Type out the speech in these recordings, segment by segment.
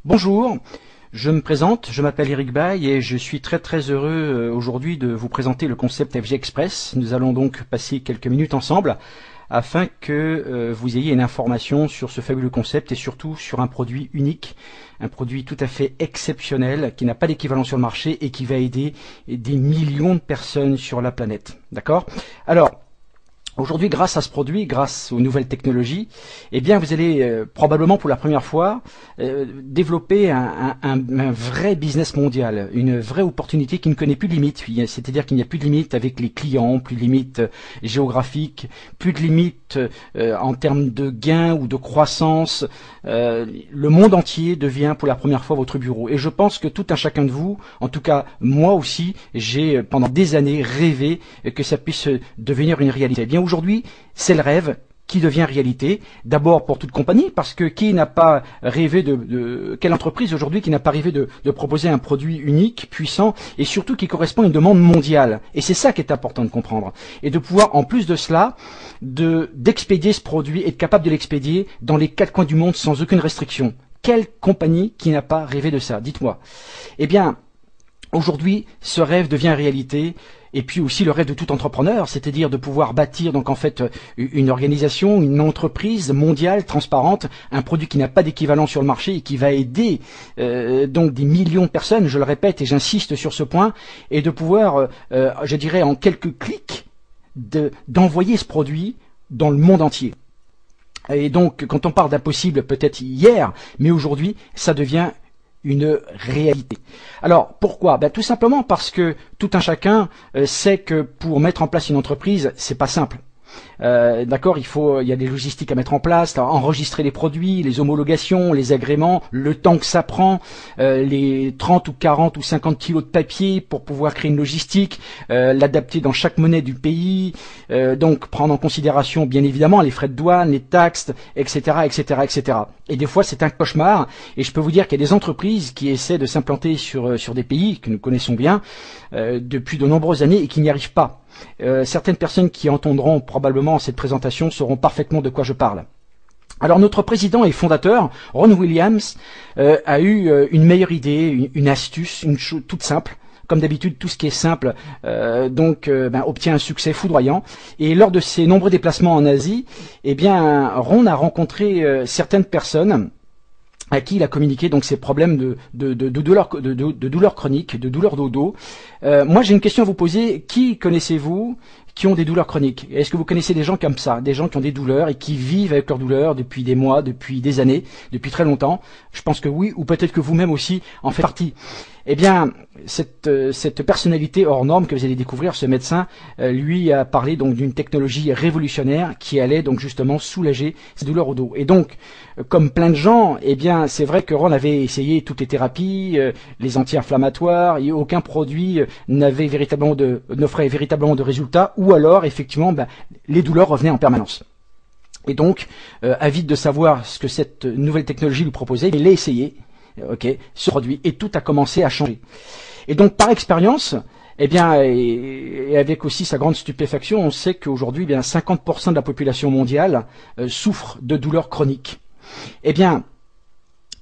Bonjour, je me présente, je m'appelle Eric Baye et je suis très heureux aujourd'hui de vous présenter le concept FG Express. Nous allons donc passer quelques minutes ensemble afin que vous ayez une information sur ce fabuleux concept et surtout sur un produit unique, un produit tout à fait exceptionnel qui n'a pas d'équivalent sur le marché et qui va aider des millions de personnes sur la planète. D'accord? Alors, aujourd'hui, grâce à ce produit, grâce aux nouvelles technologies, eh bien, vous allez probablement pour la première fois développer un vrai business mondial, une vraie opportunité qui ne connaît plus de limites. C'est-à-dire qu'il n'y a plus de limites avec les clients, plus de limites géographiques, plus de limites en termes de gains ou de croissance. Le monde entier devient pour la première fois votre bureau. Et je pense que tout un chacun de vous, en tout cas moi aussi, j'ai pendant des années rêvé que ça puisse devenir une réalité. Eh bien, aujourd'hui, c'est le rêve qui devient réalité. D'abord pour toute compagnie, parce que qui n'a pas rêvé quelle entreprise aujourd'hui qui n'a pas rêvé de proposer un produit unique, puissant, et surtout qui correspond à une demande mondiale. Et c'est ça qui est important de comprendre. Et de pouvoir, en plus de cela, d'expédier ce produit, être capable de l'expédier dans les quatre coins du monde sans aucune restriction. Quelle compagnie qui n'a pas rêvé de ça? Dites-moi. Eh bien, aujourd'hui, ce rêve devient réalité. Et puis aussi le rêve de tout entrepreneur, c'est-à-dire de pouvoir bâtir donc en fait une organisation, une entreprise mondiale, transparente, un produit qui n'a pas d'équivalent sur le marché et qui va aider donc des millions de personnes, je le répète et j'insiste sur ce point, et de pouvoir, je dirais en quelques clics, d'envoyer ce produit dans le monde entier. Et donc quand on parle d'impossible peut-être hier, mais aujourd'hui ça devient une réalité. Alors pourquoi? Tout simplement parce que tout un chacun sait que pour mettre en place une entreprise, c'est pas simple. D'accord, il y a des logistiques à mettre en place, enregistrer les produits, les homologations, les agréments, le temps que ça prend, les 30 ou 40 ou 50 kilos de papier pour pouvoir créer une logistique, l'adapter dans chaque monnaie du pays, donc prendre en considération bien évidemment les frais de douane, les taxes, etc., etc., etc. Et des fois c'est un cauchemar, et je peux vous dire qu'il y a des entreprises qui essaient de s'implanter sur des pays que nous connaissons bien depuis de nombreuses années et qui n'y arrivent pas. Certaines personnes qui entendront probablement cette présentation sauront parfaitement de quoi je parle. Alors notre président et fondateur, Ron Williams, a eu une meilleure idée, une astuce, une chose toute simple. Comme d'habitude, tout ce qui est simple obtient un succès foudroyant. Et lors de ses nombreux déplacements en Asie, eh bien, Ron a rencontré certaines personnes à qui il a communiqué donc ses problèmes de douleurs chroniques, de douleurs de dos. Moi, j'ai une question à vous poser. Qui connaissez-vous qui ont des douleurs chroniques? Est-ce que vous connaissez des gens comme ça, des gens qui ont des douleurs et qui vivent avec leurs douleurs depuis des mois, depuis des années, depuis très longtemps? Je pense que oui, ou peut-être que vous-même aussi en faites partie. Eh bien, cette personnalité hors norme que vous allez découvrir, ce médecin, lui a parlé donc d'une technologie révolutionnaire qui allait donc justement soulager ces douleurs au dos. Et donc, comme plein de gens, eh bien, c'est vrai que Ron avait essayé toutes les thérapies, les anti-inflammatoires, et aucun produit n'offrait véritablement de résultats, ou alors effectivement, les douleurs revenaient en permanence. Et donc, avide de savoir ce que cette nouvelle technologie lui proposait, il l'a essayé. Ce produit, et tout a commencé à changer. Et donc par expérience, eh bien, et avec aussi sa grande stupéfaction, on sait qu'aujourd'hui, 50% de la population mondiale souffre de douleurs chroniques. Eh bien,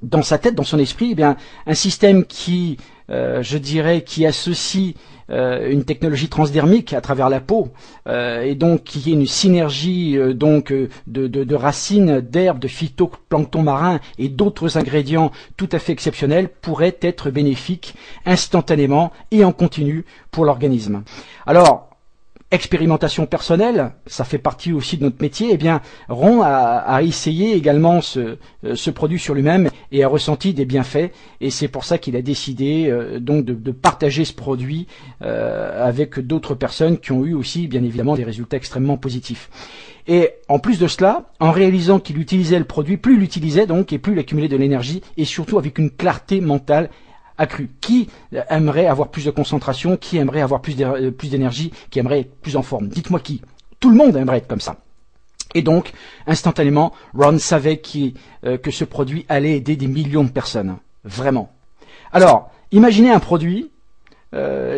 dans sa tête, dans son esprit, eh bien, un système qui, je dirais, qui associe une technologie transdermique à travers la peau, et donc qui est une synergie de racines, d'herbes, de phytoplancton marin et d'autres ingrédients tout à fait exceptionnels pourrait être bénéfique instantanément et en continu pour l'organisme. Alors, expérimentation personnelle, ça fait partie aussi de notre métier, eh bien, Ron a essayé également ce produit sur lui-même et a ressenti des bienfaits, et c'est pour ça qu'il a décidé donc de partager ce produit avec d'autres personnes qui ont eu aussi, bien évidemment, des résultats extrêmement positifs. Et en plus de cela, en réalisant qu'il utilisait le produit, plus il l'utilisait donc, et plus il accumulait de l'énergie, et surtout avec une clarté mentale accrue. Qui aimerait avoir plus de concentration? Qui aimerait avoir plus d'énergie? Qui aimerait être plus en forme? Dites-moi qui. Tout le monde aimerait être comme ça. Et donc, instantanément, Ron savait que ce produit allait aider des millions de personnes. Vraiment. Alors, imaginez un produit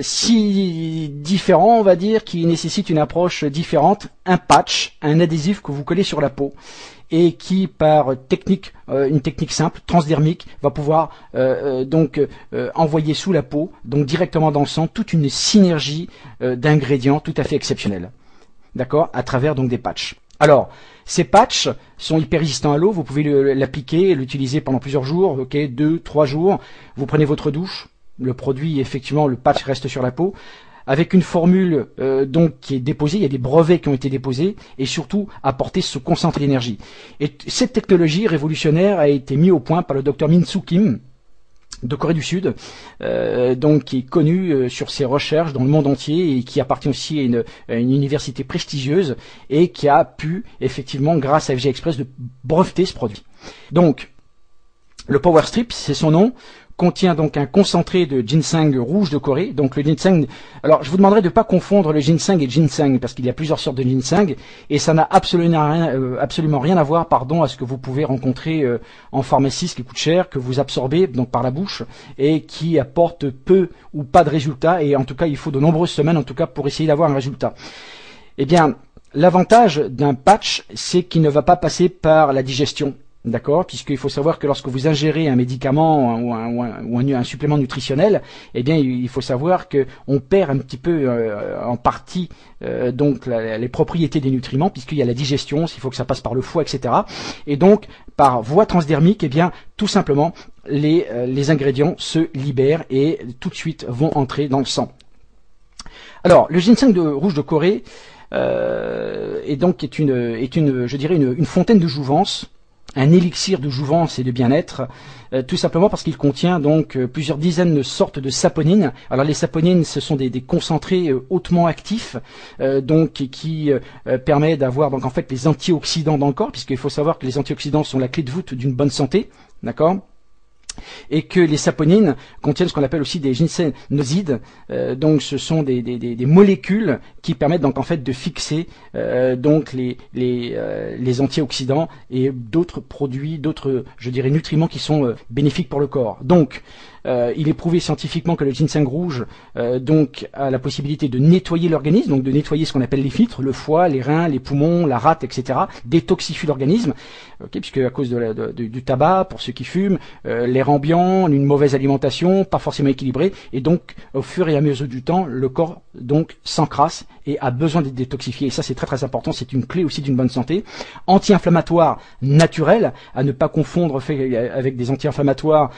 si différent, on va dire, qui nécessite une approche différente, un patch, un adhésif que vous collez sur la peau. et qui par technique, une technique simple, transdermique, va pouvoir envoyer sous la peau, donc directement dans le sang, toute une synergie d'ingrédients tout à fait exceptionnels. D'accord, à travers donc des patchs. Alors, ces patchs sont hyper résistants à l'eau, vous pouvez l'appliquer et l'utiliser pendant plusieurs jours, ok, 2, 3 jours. Vous prenez votre douche, le produit, effectivement, le patch reste sur la peau, avec une formule donc qui est déposée, il y a des brevets qui ont été déposés, et surtout apporter ce concentré d'énergie. Et cette technologie révolutionnaire a été mise au point par le docteur Min Soo Kim, de Corée du Sud, donc qui est connu sur ses recherches dans le monde entier et qui appartient aussi à une université prestigieuse et qui a pu effectivement, grâce à FG Express, de breveter ce produit. Donc, le Power Strip, c'est son nom, contient donc un concentré de ginseng rouge de Corée. Donc le ginseng, alors je vous demanderai de ne pas confondre le ginseng et ginseng parce qu'il y a plusieurs sortes de ginseng et ça n'a absolument rien à voir, à ce que vous pouvez rencontrer en pharmacie, ce qui coûte cher, que vous absorbez donc par la bouche et qui apporte peu ou pas de résultats, et en tout cas il faut de nombreuses semaines en tout cas pour essayer d'avoir un résultat. Eh bien, l'avantage d'un patch, c'est qu'il ne va pas passer par la digestion. D'accord, puisqu'il faut savoir que lorsque vous ingérez un médicament ou un supplément nutritionnel, eh bien, il faut savoir que on perd un petit peu en partie donc les propriétés des nutriments, puisqu'il y a la digestion, il faut que ça passe par le foie, etc. Et donc, par voie transdermique, eh bien, tout simplement, les ingrédients se libèrent et tout de suite vont entrer dans le sang. Alors, le ginseng rouge de Corée est une fontaine de jouvence, un élixir de jouvence et de bien-être, tout simplement parce qu'il contient donc plusieurs dizaines de sortes de saponines. Alors les saponines, ce sont des concentrés hautement actifs, donc qui permettent d'avoir donc en fait les antioxydants dans le corps, puisqu'il faut savoir que les antioxydants sont la clé de voûte d'une bonne santé, d'accord ? Et que les saponines contiennent ce qu'on appelle aussi des ginsénosides, donc ce sont des molécules qui permettent donc en fait de fixer donc les antioxydants et d'autres produits, je dirais nutriments qui sont bénéfiques pour le corps. Donc il est prouvé scientifiquement que le ginseng rouge donc a la possibilité de nettoyer l'organisme, donc de nettoyer ce qu'on appelle les filtres, le foie, les reins, les poumons, la rate, etc. Détoxifie l'organisme, puisque à cause du tabac, pour ceux qui fument, l'air ambiant, une mauvaise alimentation, pas forcément équilibrée, et donc au fur et à mesure du temps, le corps donc s'encrasse et a besoin d'être détoxifié. Et ça c'est très très important, c'est une clé aussi d'une bonne santé. Anti-inflammatoire naturel, à ne pas confondre avec des anti-inflammatoires,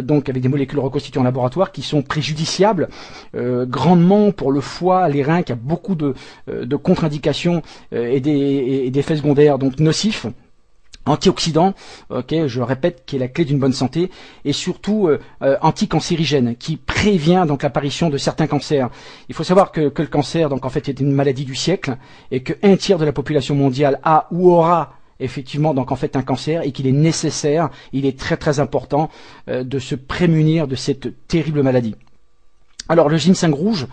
donc avec des molécules reconstituées en laboratoire qui sont préjudiciables grandement pour le foie, les reins, qui a beaucoup de contre-indications et d'effets secondaires donc nocifs. Antioxydant, je répète, qui est la clé d'une bonne santé, et surtout anticancérigène, qui prévient donc l'apparition de certains cancers. Il faut savoir que le cancer, donc en fait, est une maladie du siècle, et que 1/3 de la population mondiale a ou aura effectivement donc en fait un cancer, et qu'il est nécessaire, il est très très important de se prémunir de cette terrible maladie. Alors le ginseng rouge,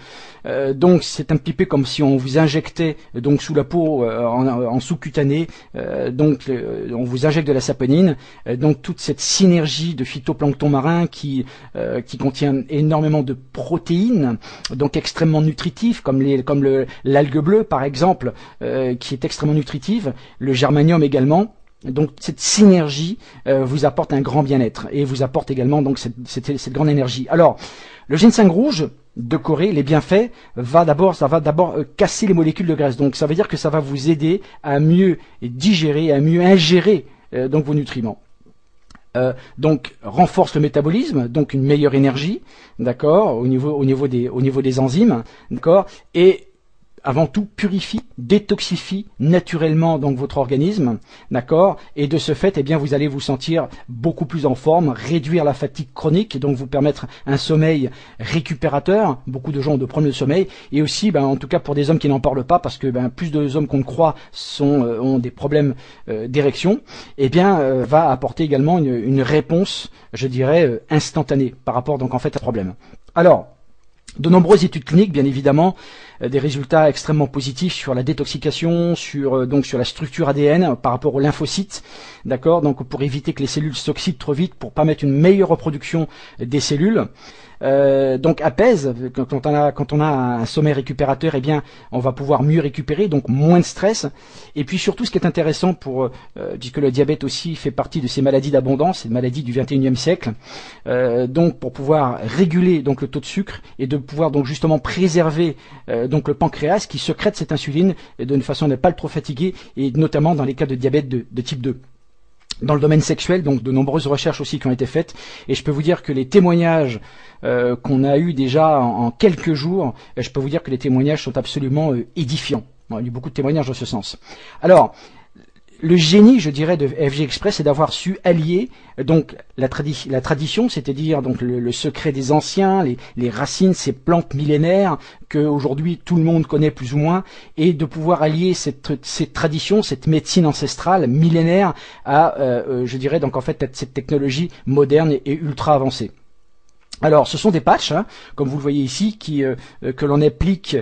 donc c'est un petit peu comme si on vous injectait donc sous la peau en sous-cutané, on vous injecte de la saponine, donc toute cette synergie de phytoplancton marin qui contient énormément de protéines, donc extrêmement nutritifs, comme l'algue bleue par exemple, qui est extrêmement nutritive, le germanium également. Donc cette synergie vous apporte un grand bien-être et vous apporte également donc cette grande énergie. Alors le ginseng rouge de Corée, les bienfaits, ça va d'abord casser les molécules de graisse. Donc ça veut dire que ça va vous aider à mieux digérer, à mieux ingérer donc vos nutriments. Donc renforce le métabolisme, donc une meilleure énergie, d'accord, au niveau des enzymes, d'accord, et avant tout purifie, détoxifie naturellement donc votre organisme, d'accord, et de ce fait, eh bien, vous allez vous sentir beaucoup plus en forme, réduire la fatigue chronique, et donc vous permettre un sommeil récupérateur. Beaucoup de gens ont de problèmes de sommeil, et aussi, en tout cas pour des hommes qui n'en parlent pas, parce que plus de hommes qu'on ne croit ont des problèmes d'érection, eh bien, va apporter également une réponse, je dirais, instantanée par rapport donc en fait à problème. Alors, de nombreuses études cliniques, bien évidemment, des résultats extrêmement positifs sur la détoxication, donc sur la structure ADN par rapport aux lymphocytes, d'accord, donc pour éviter que les cellules s'oxydent trop vite, pour permettre une meilleure reproduction des cellules. Donc apaise, quand on a un sommeil récupérateur, eh bien on va pouvoir mieux récupérer, donc moins de stress. Et puis surtout, ce qui est intéressant puisque le diabète aussi fait partie de ces maladies d'abondance, ces maladies du 21e siècle, donc pour pouvoir réguler donc le taux de sucre et de pouvoir donc justement préserver donc le pancréas qui sécrète cette insuline d'une façon à ne pas le trop fatiguer, et notamment dans les cas de diabète de type 2. Dans le domaine sexuel, donc de nombreuses recherches aussi qui ont été faites, et je peux vous dire que les témoignages qu'on a eu déjà en quelques jours, je peux vous dire que les témoignages sont absolument édifiants. Il y a eu beaucoup de témoignages dans ce sens. Alors, le génie, je dirais, de FG Express, c'est d'avoir su allier donc la tradition, c'est-à-dire donc le secret des anciens, les racines, ces plantes millénaires que aujourd'hui tout le monde connaît plus ou moins, et de pouvoir allier cette tradition, cette médecine ancestrale millénaire à, je dirais, donc en fait cette technologie moderne et ultra avancée. Alors, ce sont des patchs, hein, comme vous le voyez ici, que l'on applique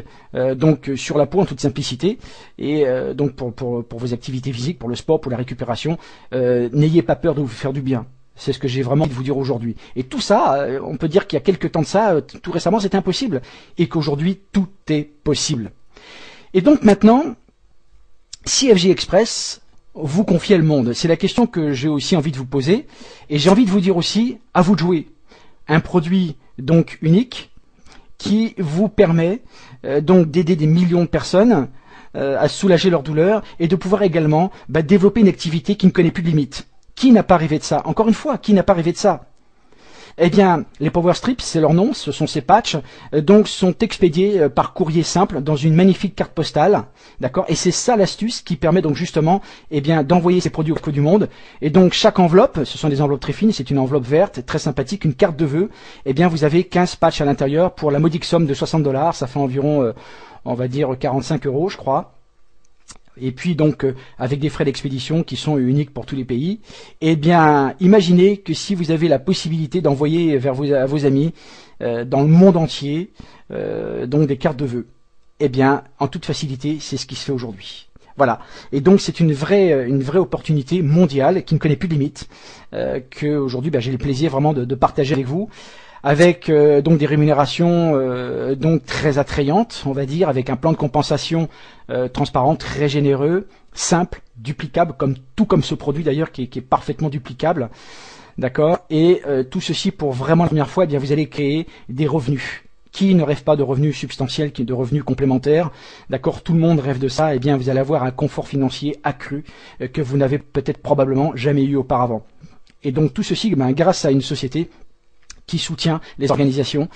donc sur la peau en toute simplicité, et donc pour vos activités physiques, pour le sport, pour la récupération, n'ayez pas peur de vous faire du bien. C'est ce que j'ai vraiment envie de vous dire aujourd'hui. Et tout ça, on peut dire qu'il y a quelques temps de ça, tout récemment, c'était impossible, et qu'aujourd'hui, tout est possible. Et donc maintenant, si FG Express vous confiait le monde, c'est la question que j'ai aussi envie de vous poser, et j'ai envie de vous dire aussi, à vous de jouer. Un produit donc unique qui vous permet donc d'aider des millions de personnes à soulager leur douleur et de pouvoir également développer une activité qui ne connaît plus de limites. Qui n'a pas rêvé de ça? Encore une fois, qui n'a pas rêvé de ça? Eh bien, les Power Strips, c'est leur nom, ce sont ces patchs, donc sont expédiés par courrier simple dans une magnifique carte postale, d'accord. Et c'est ça l'astuce qui permet donc justement, eh bien, d'envoyer ces produits au bout du monde. Et donc chaque enveloppe, ce sont des enveloppes très fines, c'est une enveloppe verte, très sympathique, une carte de vœux. Eh bien, vous avez 15 patchs à l'intérieur pour la modique somme de $60, ça fait environ, on va dire 45 €, je crois. Et puis donc avec des frais d'expédition qui sont uniques pour tous les pays. Eh bien, imaginez que si vous avez la possibilité d'envoyer à vos amis dans le monde entier donc des cartes de vœux, eh bien, en toute facilité, c'est ce qui se fait aujourd'hui. Voilà. Et donc c'est une vraie opportunité mondiale qui ne connaît plus de limites, que aujourd'hui j'ai le plaisir vraiment de partager avec vous. Avec donc des rémunérations donc très attrayantes, on va dire, avec un plan de compensation transparent, très généreux, simple, duplicable, comme ce produit d'ailleurs qui est parfaitement duplicable, d'accord. Et tout ceci pour vraiment la première fois, eh bien vous allez créer des revenus. Qui ne rêve pas de revenus substantiels, de revenus complémentaires, d'accord. Tout le monde rêve de ça. Eh bien vous allez avoir un confort financier accru que vous n'avez peut-être probablement jamais eu auparavant. Et donc tout ceci, grâce à une société qui soutient les organisations,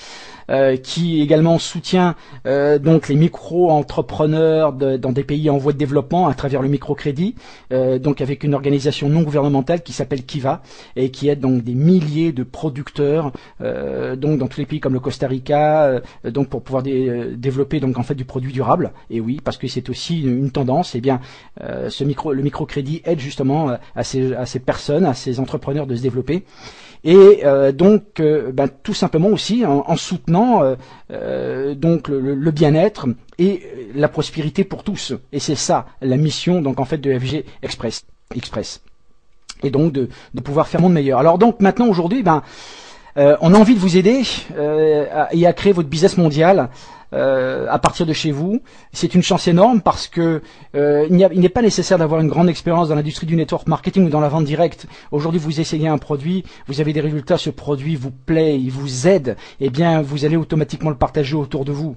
qui également soutient donc les micro-entrepreneurs dans des pays en voie de développement à travers le microcrédit, donc avec une organisation non gouvernementale qui s'appelle Kiva et qui aide donc des milliers de producteurs donc dans tous les pays comme le Costa Rica, donc pour pouvoir développer donc en fait du produit durable. Et oui, parce que c'est aussi une tendance. Et bien le microcrédit aide justement à ces personnes, à ces entrepreneurs de se développer. Et donc tout simplement aussi en soutenant donc le bien-être et la prospérité pour tous. Et c'est ça la mission donc en fait de FG Express. Et donc de pouvoir faire un monde meilleur. Alors donc maintenant aujourd'hui, on a envie de vous aider à créer votre business mondial. À partir de chez vous, c'est une chance énorme parce que il n'est pas nécessaire d'avoir une grande expérience dans l'industrie du network marketing ou dans la vente directe. Aujourd'hui, vous essayez un produit, vous avez des résultats, ce produit vous plaît, il vous aide, eh bien, vous allez automatiquement le partager autour de vous.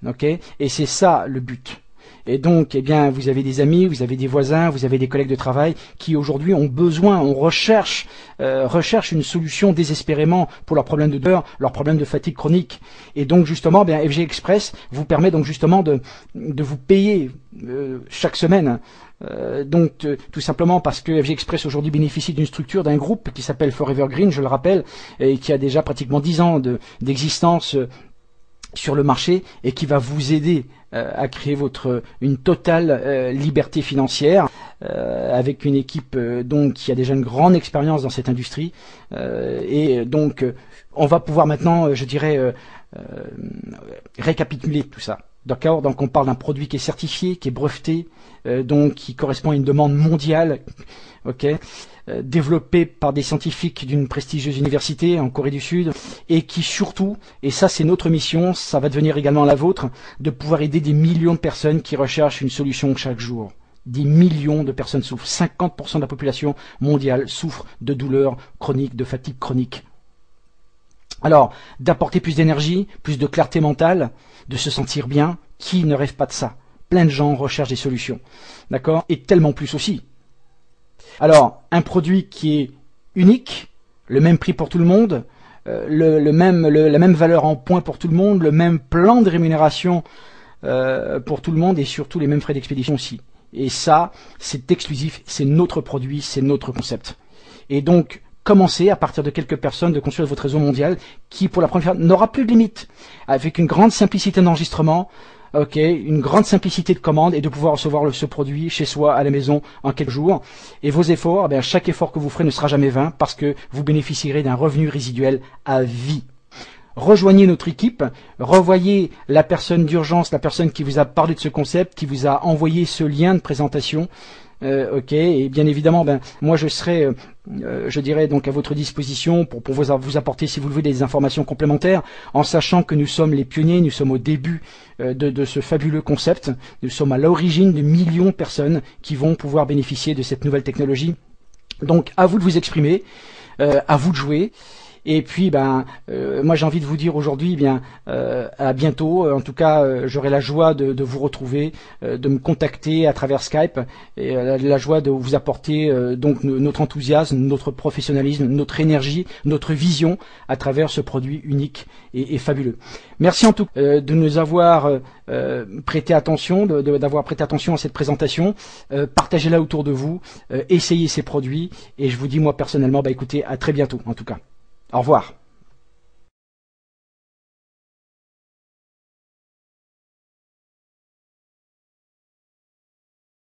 Ok? Et c'est ça le but. Et donc, eh bien, vous avez des amis, vous avez des voisins, vous avez des collègues de travail qui aujourd'hui ont besoin, recherchent une solution désespérément pour leurs problèmes de douleur, leurs problèmes de fatigue chronique. Et donc, justement, FG Express vous permet donc justement de vous payer chaque semaine. Tout simplement parce que FG Express aujourd'hui bénéficie d'une structure, d'un groupe qui s'appelle Forever Green, je le rappelle, et qui a déjà pratiquement 10 ans d'existence sur le marché et qui va vous aider à créer une totale liberté financière avec une équipe donc qui a déjà une grande expérience dans cette industrie et donc on va pouvoir maintenant je dirais récapituler tout ça. D'accord, donc on parle d'un produit qui est certifié, qui est breveté, donc qui correspond à une demande mondiale, ok, développé par des scientifiques d'une prestigieuse université en Corée du Sud, et qui surtout, et ça c'est notre mission, ça va devenir également la vôtre, de pouvoir aider des millions de personnes qui recherchent une solution chaque jour. Des millions de personnes souffrent, 50% de la population mondiale souffre de douleurs chroniques, de fatigue chronique. Alors, d'apporter plus d'énergie, plus de clarté mentale, de se sentir bien, qui ne rêve pas de ça? Plein de gens recherchent des solutions, d'accord? Et tellement plus aussi. Alors, un produit qui est unique, le même prix pour tout le monde, la même valeur en points pour tout le monde, le même plan de rémunération pour tout le monde et surtout les mêmes frais d'expédition aussi. Et ça, c'est exclusif, c'est notre produit, c'est notre concept. Et donc, commencez à partir de quelques personnes de construire votre réseau mondial qui, pour la première fois, n'aura plus de limite, avec une grande simplicité d'enregistrement, ok, une grande simplicité de commande et de pouvoir recevoir ce produit chez soi à la maison en quelques jours. Et vos efforts, eh chaque effort que vous ferez ne sera jamais vain parce que vous bénéficierez d'un revenu résiduel à vie. Rejoignez notre équipe, revoyez la personne d'urgence, la personne qui vous a parlé de ce concept, qui vous a envoyé ce lien de présentation. Ok, et bien évidemment, moi je serai, je dirais donc à votre disposition pour vous apporter, si vous le voulez, des informations complémentaires, en sachant que nous sommes les pionniers, nous sommes au début de ce fabuleux concept, nous sommes à l'origine de millions de personnes qui vont pouvoir bénéficier de cette nouvelle technologie. Donc à vous de vous exprimer, à vous de jouer. Et puis, moi j'ai envie de vous dire aujourd'hui, à bientôt. En tout cas, j'aurai la joie de vous retrouver, de me contacter à travers Skype, et la joie de vous apporter donc notre enthousiasme, notre professionnalisme, notre énergie, notre vision à travers ce produit unique et fabuleux. Merci en tout cas de nous avoir prêté attention, d'avoir prêté attention à cette présentation. Partagez-la autour de vous, essayez ces produits, et je vous dis moi personnellement, écoutez, à très bientôt en tout cas. Au revoir.